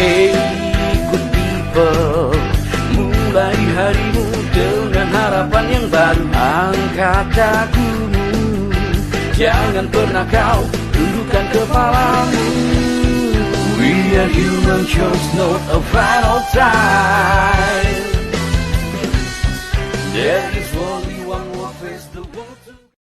Hey good people, mulai harimu dengan harapan yang baru. Angkat dagumu, jangan pernah kau tundukkan kepalamu. We are human chose not a final time. There is